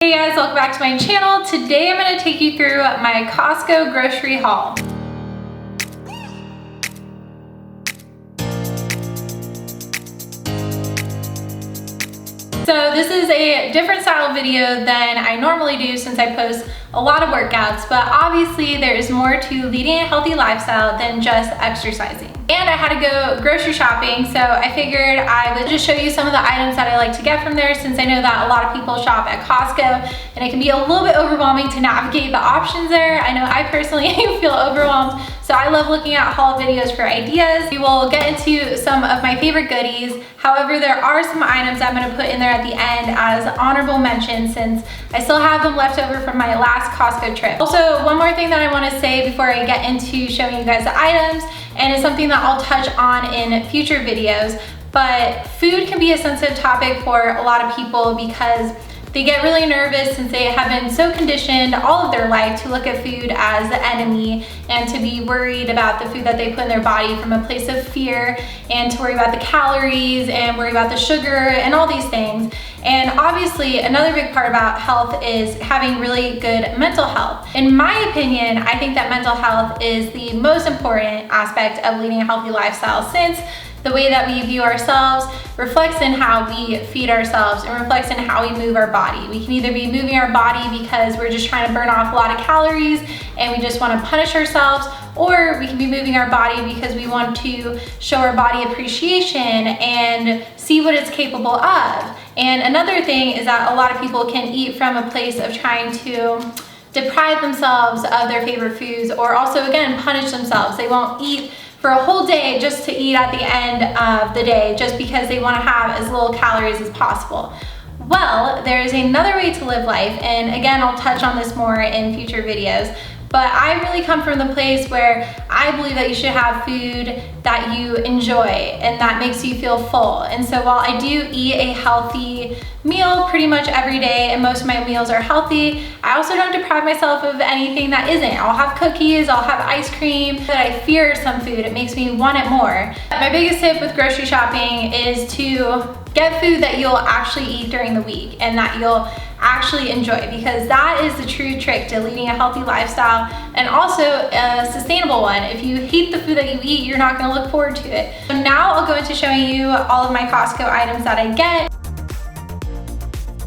Hey guys, welcome back to my channel. Today I'm going to take you through my Costco grocery haul. So this is a different style video than I normally do since I post a lot of workouts, but obviously there is more to leading a healthy lifestyle than just exercising. And I had to go grocery shopping, so I figured I would just show you some of the items that I like to get from there, since I know that a lot of people shop at Costco and it can be a little bit overwhelming to navigate the options there. I know I personally feel overwhelmed, so I love looking at haul videos for ideas. We will get into some of my favorite goodies. However, there are some items I'm going to put in there at the end as honorable mentions, since I still have them left over from my last Costco trip. Also, one more thing that I want to say before I get into showing you guys the items, and it's something that I'll touch on in future videos, but food can be a sensitive topic for a lot of people because they get really nervous since they have been so conditioned all of their life to look at food as the enemy and to be worried about the food that they put in their body from a place of fear, and to worry about the calories and worry about the sugar and all these things. And obviously another big part about health is having really good mental health. In my opinion, I think that mental health is the most important aspect of leading a healthy lifestyle, since the way that we view ourselves reflects in how we feed ourselves and reflects in how we move our body. We can either be moving our body because we're just trying to burn off a lot of calories and we just want to punish ourselves, or we can be moving our body because we want to show our body appreciation and see what it's capable of. And another thing is that a lot of people can eat from a place of trying to deprive themselves of their favorite foods, or also again punish themselves. They won't eat for a whole day just to eat at the end of the day, just because they want to have as little calories as possible. Well, there is another way to live life, and again, I'll touch on this more in future videos, but I really come from the place where I believe that you should have food that you enjoy and that makes you feel full. And so while I do eat a healthy meal pretty much every day, and most of my meals are healthy, I also don't deprive myself of anything that isn't. I'll have cookies, I'll have ice cream, but I fear some food. It makes me want it more. My biggest tip with grocery shopping is to get food that you'll actually eat during the week and that you'll actually enjoy, because that is the true trick to leading a healthy lifestyle, and also a sustainable one. If you hate the food that you eat, you're not going to look forward to it. So now I'll go into showing you all of my Costco items that I get.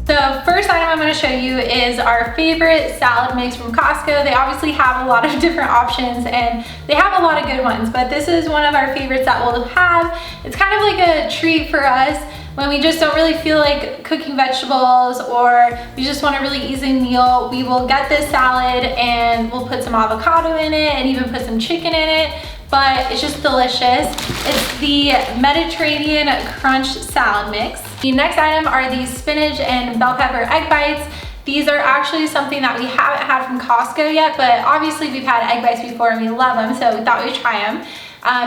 The first item I'm going to show you is our favorite salad mix from Costco. They obviously have a lot of different options and they have a lot of good ones, but this is one of our favorites that we'll have. It's kind of like a treat for us when we just don't really feel like cooking vegetables, or we just want a really easy meal. We will get this salad and we'll put some avocado in it and even put some chicken in it, but it's just delicious. It's the Mediterranean Crunch Salad Mix. The next item are these spinach and bell pepper egg bites. These are actually something that we haven't had from Costco yet, but obviously we've had egg bites before and we love them, so we thought we'd try them.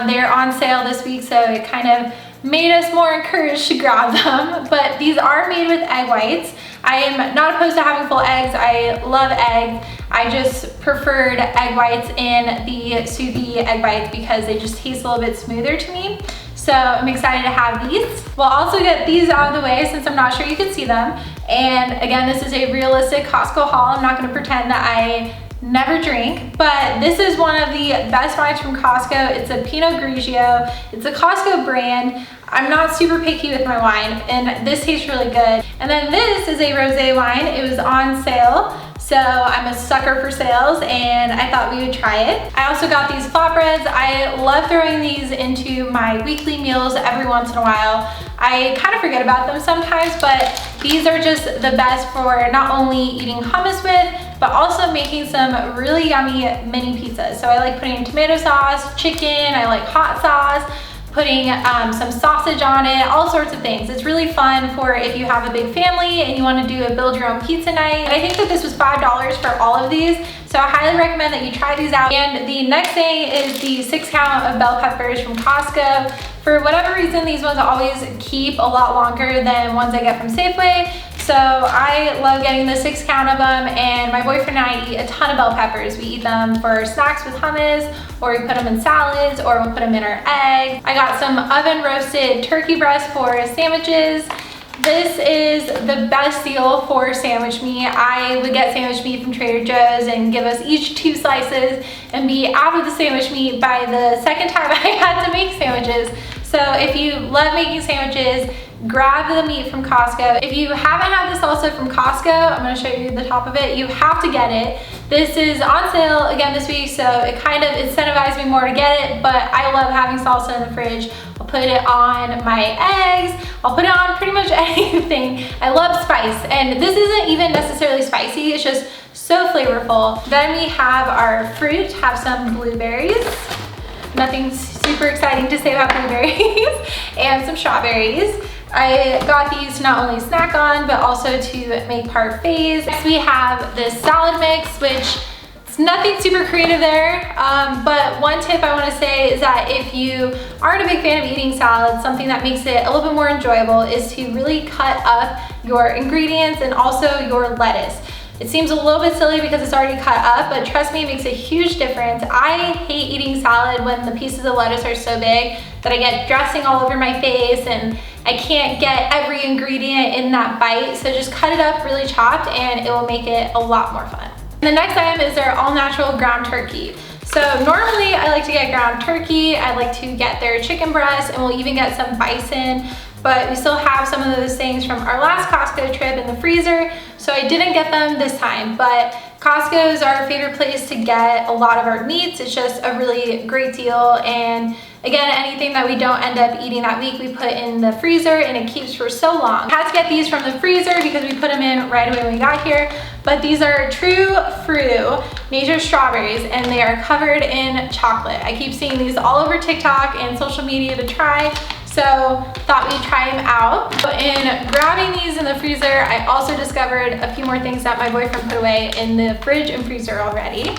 They're on sale this week, so it kind of made us more encouraged to grab them. But these are made with egg whites. I am not opposed to having full eggs. I love eggs. I just preferred egg whites in the sous vide egg bites because they just taste a little bit smoother to me. So I'm excited to have these. We'll also get these out of the way since I'm not sure you can see them. And again, this is a realistic Costco haul. I'm not going to pretend that I never drink, but this is one of the best wines from Costco. It's a Pinot Grigio. It's a Costco brand. I'm not super picky with my wine, and this tastes really good. And then this is a rosé wine. It was on sale, so I'm a sucker for sales, and I thought we would try it. I also got these flatbreads. I love throwing these into my weekly meals every once in a while. I kind of forget about them sometimes, but these are just the best for not only eating hummus with, but also making some really yummy mini pizzas. So I like putting in tomato sauce, chicken, I like hot sauce, putting some sausage on it, all sorts of things. It's really fun for if you have a big family and you want to do a build your own pizza night. And I think that this was $5 for all of these, so I highly recommend that you try these out. And the next thing is the 6 count of bell peppers from Costco. For whatever reason, these ones always keep a lot longer than ones I get from Safeway. So I love getting the 6 count of them, and my boyfriend and I eat a ton of bell peppers. We eat them for snacks with hummus, or we put them in salads, or we'll put them in our eggs. I got some oven roasted turkey breast for sandwiches. This is the best deal for sandwich meat. I would get sandwich meat from Trader Joe's and give us each 2 slices and be out of the sandwich meat by the second time I had to make sandwiches. So if you love making sandwiches, grab the meat from Costco. If you haven't had this also from Costco, I'm gonna show you the top of it. You have to get it. This is on sale again this week, so it kind of incentivized me more to get it, but I love having salsa in the fridge. I'll put it on my eggs. I'll put it on pretty much anything. I love spice, and this isn't even necessarily spicy. It's just so flavorful. Then we have our fruit, have some blueberries. Nothing super exciting to say about blueberries, and some strawberries. I got these to not only snack on, but also to make parfaits. Next we have this salad mix, which it's nothing super creative there, but one tip I want to say is that if you aren't a big fan of eating salads, something that makes it a little bit more enjoyable is to really cut up your ingredients and also your lettuce. It seems a little bit silly because it's already cut up, but trust me, it makes a huge difference. I hate eating salad when the pieces of lettuce are so big that I get dressing all over my face and I can't get every ingredient in that bite. So just cut it up really chopped and it will make it a lot more fun. The next item is their all-natural ground turkey. So normally I like to get ground turkey, I like to get their chicken breast, and we'll even get some bison, but we still have some of those things from our last Costco trip in the freezer, so I didn't get them this time. But Costco is our favorite place to get a lot of our meats. It's just a really great deal, and again, anything that we don't end up eating that week, we put in the freezer and it keeps for so long. I had to get these from the freezer because we put them in right away when we got here, but these are true fruit, nature strawberries, and they are covered in chocolate. I keep seeing these all over TikTok and social media to try, so thought we'd try them out. In grabbing these in the freezer, I also discovered a few more things that my boyfriend put away in the fridge and freezer already,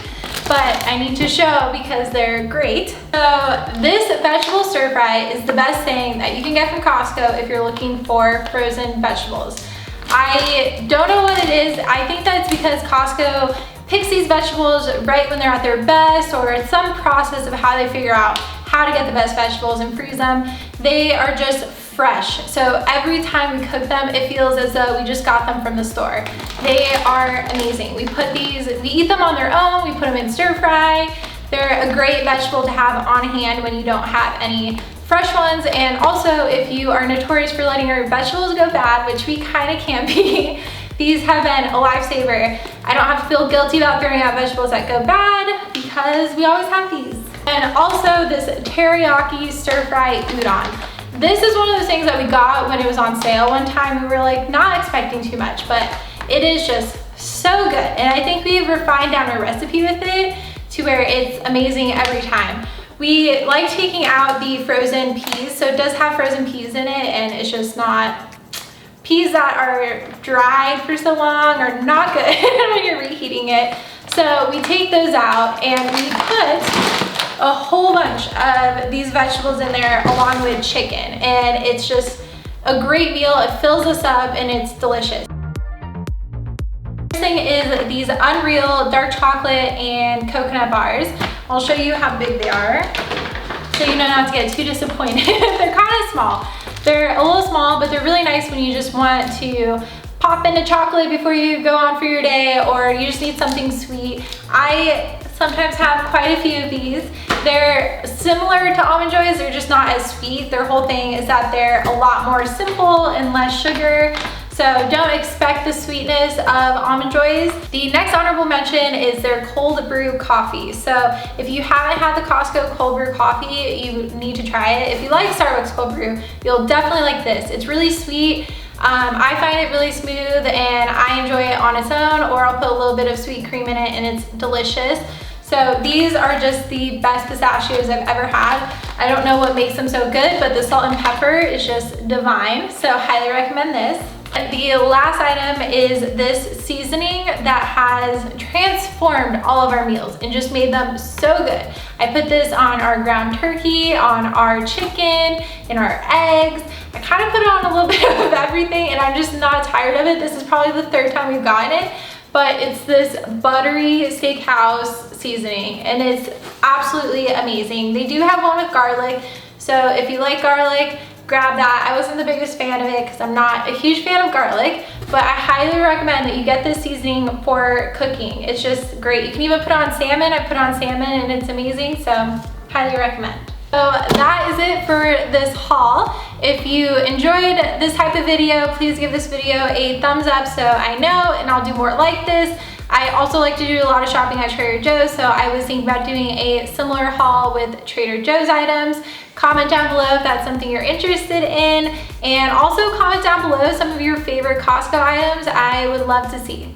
but I need to show because they're great. So this vegetable stir fry is the best thing that you can get from Costco if you're looking for frozen vegetables. I don't know what it is. I think that it's because Costco picks these vegetables right when they're at their best, or it's some process of how they figure out how to get the best vegetables and freeze them. They are just fresh. So every time we cook them, it feels as though we just got them from the store. They are amazing. We eat them on their own. We put them in stir fry. They're a great vegetable to have on hand when you don't have any fresh ones. And also, if you are notorious for letting your vegetables go bad, which we kind of can be, these have been a lifesaver. I don't have to feel guilty about throwing out vegetables that go bad because we always have these. And also this teriyaki stir fry udon. This is one of those things that we got when it was on sale one time. We were like not expecting too much, but it is just so good. And I think we've refined down our recipe with it to where it's amazing every time. We like taking out the frozen peas, so it does have frozen peas in it, and it's just not, peas that are dried for so long are not good when you're reheating it. So we take those out and we put a whole bunch of these vegetables in there along with chicken, and it's just a great meal. It fills us up and it's delicious. Next thing is these Unreal dark chocolate and coconut bars. I'll show you how big they are so you know not to get too disappointed. They're kind of small. They're a little small, but they're really nice when you just want to pop into chocolate before you go on for your day, or you just need something sweet. I sometimes have quite a few of these. They're similar to Almond Joys, they're just not as sweet. Their whole thing is that they're a lot more simple and less sugar. So don't expect the sweetness of Almond Joys. The next honorable mention is their cold brew coffee. So if you haven't had the Costco cold brew coffee, you need to try it. If you like Starbucks cold brew, you'll definitely like this. It's really sweet. I find it really smooth and I enjoy it on its own, or I'll put a little bit of sweet cream in it and it's delicious. So these are just the best pistachios I've ever had. I don't know what makes them so good, but the salt and pepper is just divine. So highly recommend this. The last item is this seasoning that has transformed all of our meals and just made them so good. I put this on our ground turkey, on our chicken, in our eggs. I kind of put it on a little bit of everything, and I'm just not tired of it. This is probably the third time we've gotten it, but it's this buttery steakhouse seasoning and it's absolutely amazing. They do have one with garlic, so if you like garlic, grab that. I wasn't the biggest fan of it because I'm not a huge fan of garlic, but I highly recommend that you get this seasoning for cooking. It's just great. You can even put on salmon. I put on salmon and it's amazing, so highly recommend. So that is it for this haul. If you enjoyed this type of video, please give this video a thumbs up so I know, and I'll do more like this. I also like to do a lot of shopping at Trader Joe's, so I was thinking about doing a similar haul with Trader Joe's items. Comment down below if that's something you're interested in, and also comment down below some of your favorite Costco items. I would love to see.